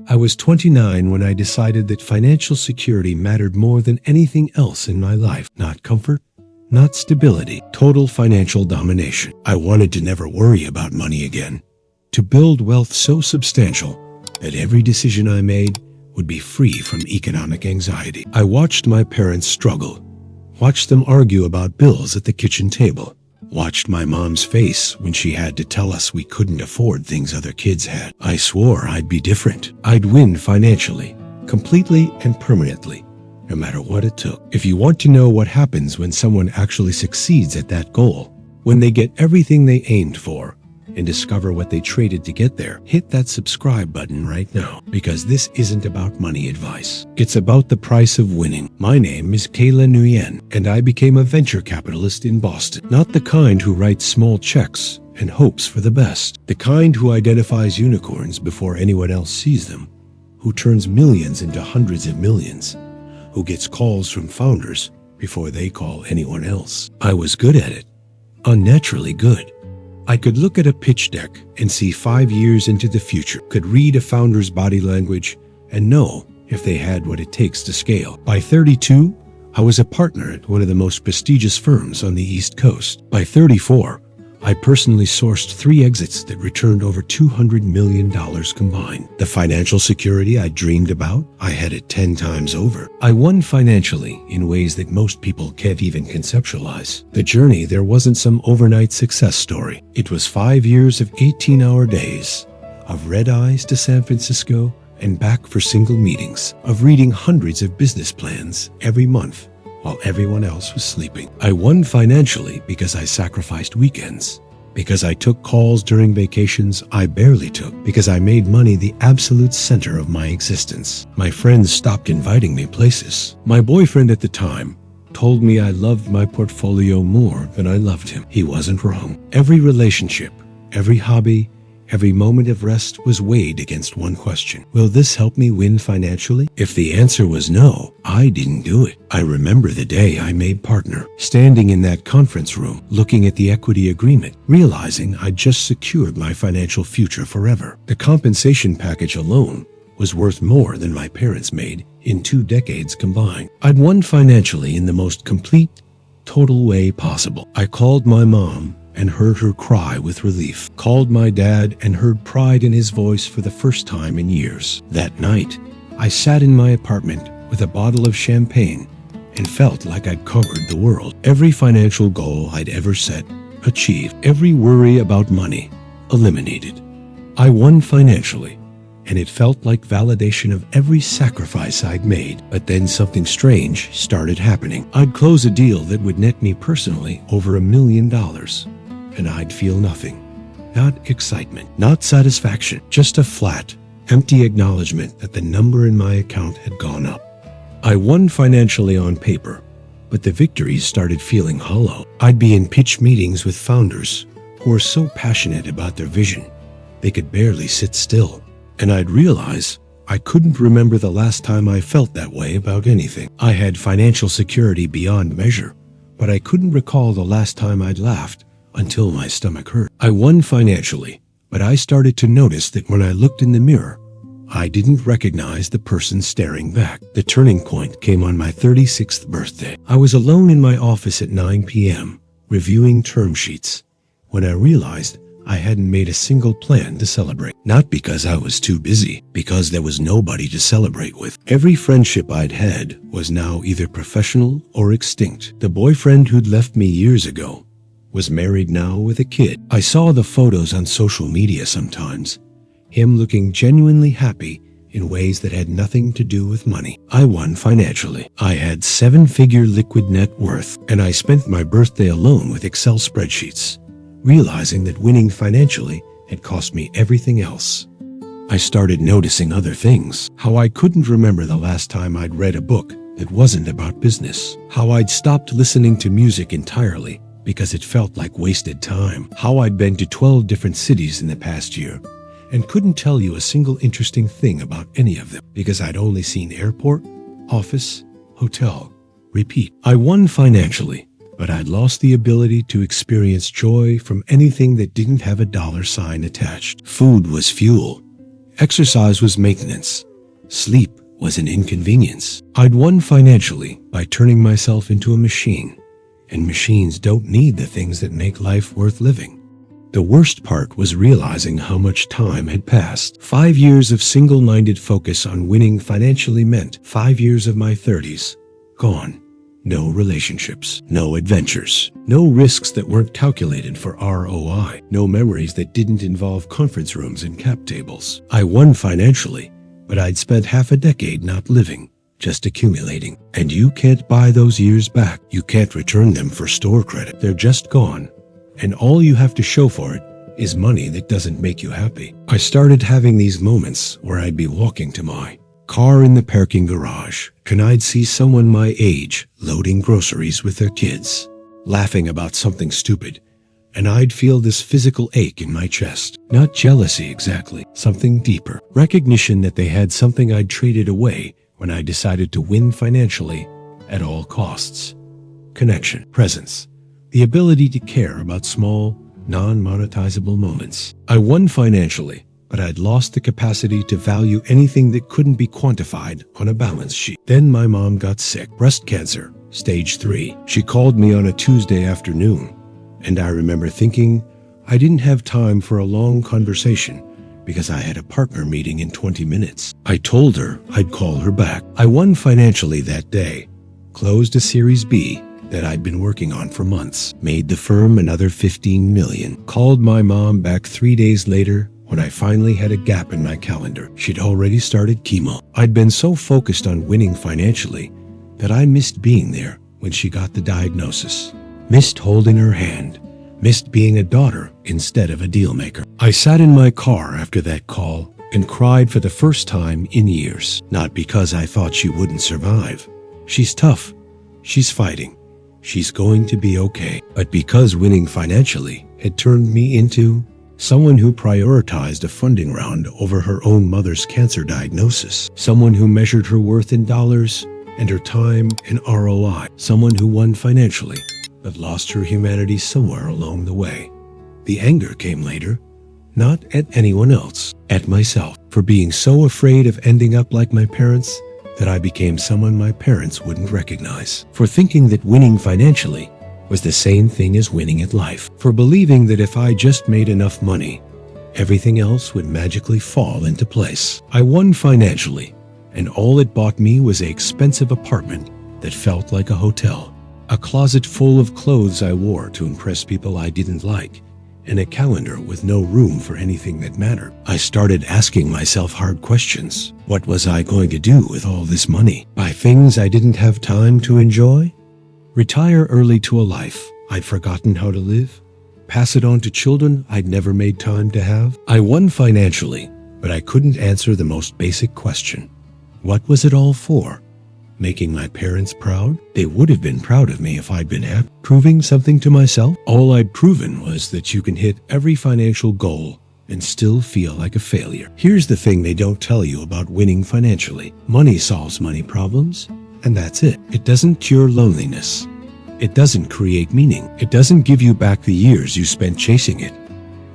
I was 29 when I decided that financial security mattered more than anything else in my life. Not comfort, not stability, total financial domination. I wanted to never worry about money again. To build wealth so substantial that every decision I made would be free from economic anxiety. I watched my parents struggle, watched them argue about bills at the kitchen table, watched my mom's face when she had to tell us we couldn't afford things other kids had. I swore I'd be different. I'd win financially, completely and permanently, no matter what it took. If you want to know what happens when someone actually succeeds at that goal, when they get everything they aimed for, and discover what they traded to get there, hit that subscribe button right now, because this isn't about money advice. It's about the price of winning. My name is Kayla Nguyen, and I became a venture capitalist in Boston. Not the kind who writes small checks and hopes for the best. The kind who identifies unicorns before anyone else sees them, who turns millions into hundreds of millions, who gets calls from founders before they call anyone else. I was good at it, unnaturally good. I could look at a pitch deck and see 5 years into the future, could read a founder's body language and know if they had what it takes to scale. By 32, I was a partner at one of the most prestigious firms on the East Coast. By 34, I personally sourced 3 exits that returned over $200 million combined. The financial security I dreamed about, I had it 10 times over. I won financially in ways that most people can't even conceptualize. The journey there wasn't some overnight success story. It was 5 years of 18-hour days, of red eyes to San Francisco and back for single meetings, of reading hundreds of business plans every month, while everyone else was sleeping. I won financially because I sacrificed weekends, because I took calls during vacations I barely took, because I made money the absolute center of my existence. My friends stopped inviting me places. My boyfriend at the time told me I loved my portfolio more than I loved him. He wasn't wrong. Every relationship, every hobby, every moment of rest was weighed against one question. Will this help me win financially? If the answer was no, I didn't do it. I remember the day I made partner, standing in that conference room, looking at the equity agreement, realizing I'd just secured my financial future forever. The compensation package alone was worth more than my parents made in 2 decades combined. I'd won financially in the most complete, total way possible. I called my mom and heard her cry with relief. Called my dad and heard pride in his voice for the first time in years. That night, I sat in my apartment with a bottle of champagne and felt like I'd conquered the world. Every financial goal I'd ever set, achieved. Every worry about money, eliminated. I won financially, and it felt like validation of every sacrifice I'd made. But then something strange started happening. I'd close a deal that would net me personally over $1 million. And I'd feel nothing. Not excitement, not satisfaction, just a flat, empty acknowledgement that the number in my account had gone up. I won financially on paper, but the victories started feeling hollow. I'd be in pitch meetings with founders who were so passionate about their vision, they could barely sit still. And I'd realize I couldn't remember the last time I felt that way about anything. I had financial security beyond measure, but I couldn't recall the last time I'd laughed until my stomach hurt. I won financially, but I started to notice that when I looked in the mirror, I didn't recognize the person staring back. The turning point came on my 36th birthday. I was alone in my office at 9 p.m., reviewing term sheets, when I realized I hadn't made a single plan to celebrate. Not because I was too busy, because there was nobody to celebrate with. Every friendship I'd had was now either professional or extinct. The boyfriend who'd left me years ago was married now with a kid. I saw the photos on social media sometimes, him looking genuinely happy in ways that had nothing to do with money. I won financially. I had 7-figure liquid net worth, and I spent my birthday alone with Excel spreadsheets, realizing that winning financially had cost me everything else. I started noticing other things. How I couldn't remember the last time I'd read a book that wasn't about business. How I'd stopped listening to music entirely because it felt like wasted time. How I'd been to 12 different cities in the past year and couldn't tell you a single interesting thing about any of them because I'd only seen airport, office, hotel, repeat. I won financially, but I'd lost the ability to experience joy from anything that didn't have a dollar sign attached. Food was fuel. Exercise was maintenance. Sleep was an inconvenience. I'd won financially by turning myself into a machine. And machines don't need the things that make life worth living. The worst part was realizing how much time had passed. 5 years of single-minded focus on winning financially meant 5 years of my 30s gone. No relationships, no adventures, no risks that weren't calculated for ROI, no memories that didn't involve conference rooms and cap tables. I won financially, but I'd spent half a decade not living, just accumulating. And you can't buy those years back. You can't return them for store credit. They're just gone. And all you have to show for it is money that doesn't make you happy. I started having these moments where I'd be walking to my car in the parking garage, and I'd see someone my age loading groceries with their kids, laughing about something stupid, and I'd feel this physical ache in my chest. Not jealousy exactly, something deeper. Recognition that they had something I'd traded away when I decided to win financially at all costs. Connection, presence, the ability to care about small, non-monetizable moments. I won financially, but I'd lost the capacity to value anything that couldn't be quantified on a balance sheet. Then my mom got sick, breast cancer, stage 3. She called me on a Tuesday afternoon, and I remember thinking I didn't have time for a long conversation because I had a partner meeting in 20 minutes. I told her I'd call her back. I won financially that day, closed a Series B that I'd been working on for months, made the firm another $15 million, called my mom back 3 days later when I finally had a gap in my calendar. She'd already started chemo. I'd been so focused on winning financially that I missed being there when she got the diagnosis, missed holding her hand, missed being a daughter instead of a deal maker. I sat in my car after that call and cried for the first time in years, not because I thought she wouldn't survive. She's tough. She's fighting. She's going to be okay. But because winning financially had turned me into someone who prioritized a funding round over her own mother's cancer diagnosis, someone who measured her worth in dollars and her time in ROI, someone who won financially but lost her humanity somewhere along the way. The anger came later, not at anyone else, at myself, for being so afraid of ending up like my parents that I became someone my parents wouldn't recognize, for thinking that winning financially was the same thing as winning at life, for believing that if I just made enough money, everything else would magically fall into place. I won financially, and all it bought me was an expensive apartment that felt like a hotel, a closet full of clothes I wore to impress people I didn't like, and a calendar with no room for anything that mattered. I started asking myself hard questions. What was I going to do with all this money? Buy things I didn't have time to enjoy? Retire early to a life I'd forgotten how to live? Pass it on to children I'd never made time to have? I won financially, but I couldn't answer the most basic question. What was it all for? Making my parents proud? They would have been proud of me if I'd been happy. Proving something to myself? All I'd proven was that you can hit every financial goal and still feel like a failure. Here's the thing they don't tell you about winning financially. Money solves money problems, and that's it. It doesn't cure loneliness. It doesn't create meaning. It doesn't give you back the years you spent chasing it.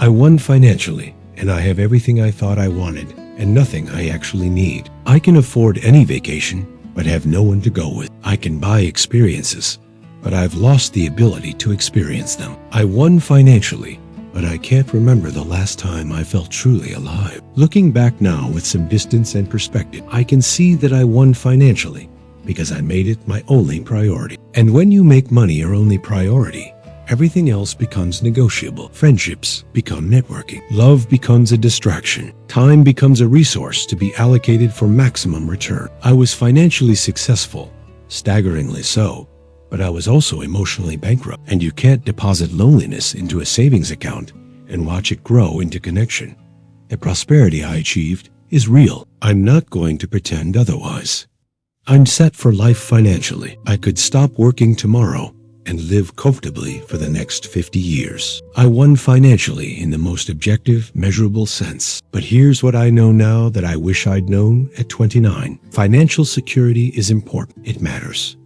I won financially, and I have everything I thought I wanted, and nothing I actually need. I can afford any vacation, but have no one to go with. I can buy experiences, but I've lost the ability to experience them. I won financially, but I can't remember the last time I felt truly alive. Looking back now with some distance and perspective, I can see that I won financially because I made it my only priority. And when you make money your only priority, everything else becomes negotiable. Friendships become networking. Love becomes a distraction. Time becomes a resource to be allocated for maximum return. I was financially successful, staggeringly so, but I was also emotionally bankrupt. And you can't deposit loneliness into a savings account and watch it grow into connection. The prosperity I achieved is real. I'm not going to pretend otherwise. I'm set for life financially. I could stop working tomorrow and live comfortably for the next 50 years. I won financially in the most objective, measurable sense. But here's what I know now that I wish I'd known at 29. Financial security is important. It matters.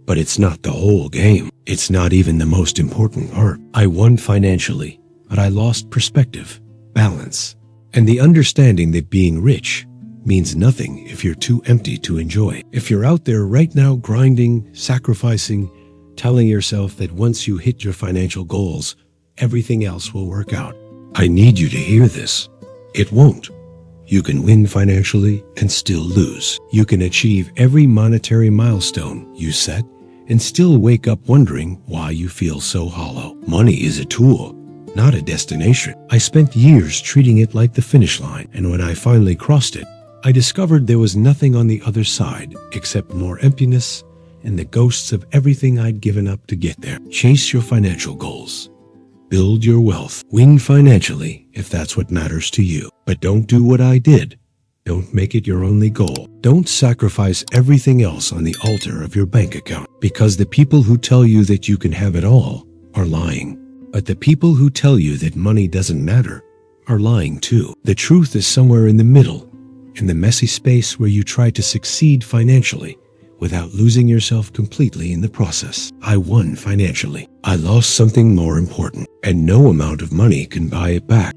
But it's not the whole game. It's not even the most important part. I won financially, but I lost perspective, balance, And the understanding that being rich means nothing if you're too empty to enjoy. If you're out there right now grinding, sacrificing, telling yourself that once you hit your financial goals, everything else will work out, I need you to hear this. It won't. You can win financially and still lose. You can achieve every monetary milestone you set and still wake up wondering why you feel so hollow. Money is a tool, not a destination. I spent years treating it like the finish line, and when I finally crossed it, I discovered there was nothing on the other side except more emptiness and the ghosts of everything I'd given up to get there. Chase your financial goals. Build your wealth. Win financially if that's what matters to you. But don't do what I did. Don't make it your only goal. Don't sacrifice everything else on the altar of your bank account, because the people who tell you that you can have it all are lying. But the people who tell you that money doesn't matter are lying too. The truth is somewhere in the middle, in the messy space where you try to succeed financially without losing yourself completely in the process. I won financially. I lost something more important, and no amount of money can buy it back.